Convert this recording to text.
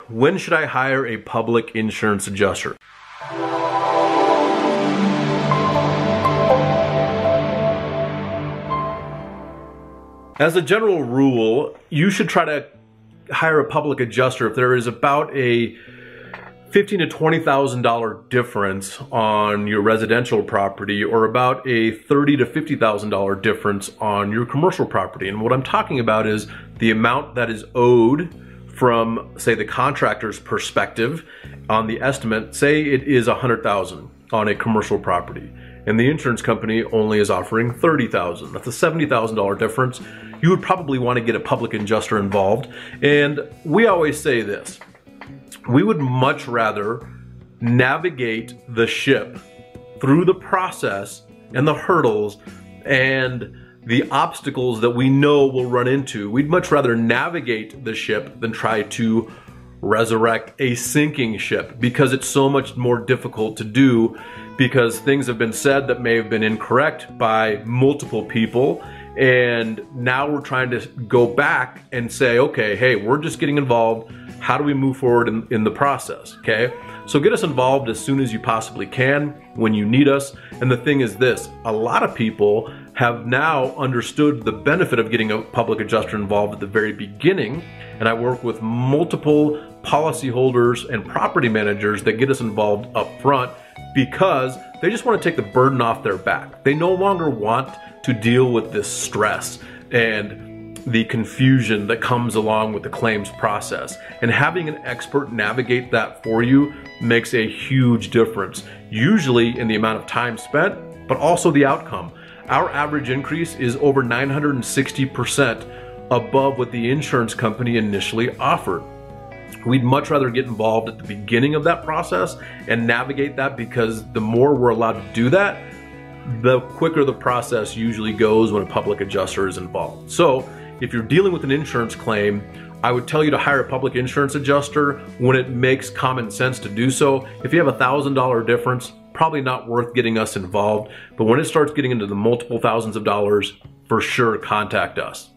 When should I hire a public insurance adjuster? As a general rule, you should try to hire a public adjuster if there is about a $15,000 to $20,000 difference on your residential property, or about a $30,000 to $50,000 difference on your commercial property. And what I'm talking about is the amount that is owed from, say, the contractor's perspective on the estimate. Say it is $100,000 on a commercial property, and the insurance company only is offering $30,000. That's a $70,000 difference. You would probably want to get a public adjuster involved. And we always say this: we would much rather navigate the ship through the process and the hurdles and the obstacles that we know we'll run into. We'd much rather navigate the ship than try to resurrect a sinking ship, because it's so much more difficult to do, because things have been said that may have been incorrect by multiple people. And now we're trying to go back and say, okay, hey, we're just getting involved. How do we move forward in the process, okay? So get us involved as soon as you possibly can, when you need us. And the thing is this: a lot of people have now understood the benefit of getting a public adjuster involved at the very beginning. And I work with multiple policyholders and property managers that get us involved up front, because they just want to take the burden off their back. They no longer want to deal with this stress and the confusion that comes along with the claims process. And having an expert navigate that for you makes a huge difference, usually in the amount of time spent, but also the outcome. Our average increase is over 960% above what the insurance company initially offered. We'd much rather get involved at the beginning of that process and navigate that, because the more we're allowed to do that, the quicker the process usually goes when a public adjuster is involved. So if you're dealing with an insurance claim, I would tell you to hire a public insurance adjuster when it makes common sense to do so. If you have a $1,000 difference, probably not worth getting us involved. But when it starts getting into the multiple thousands of dollars, for sure contact us.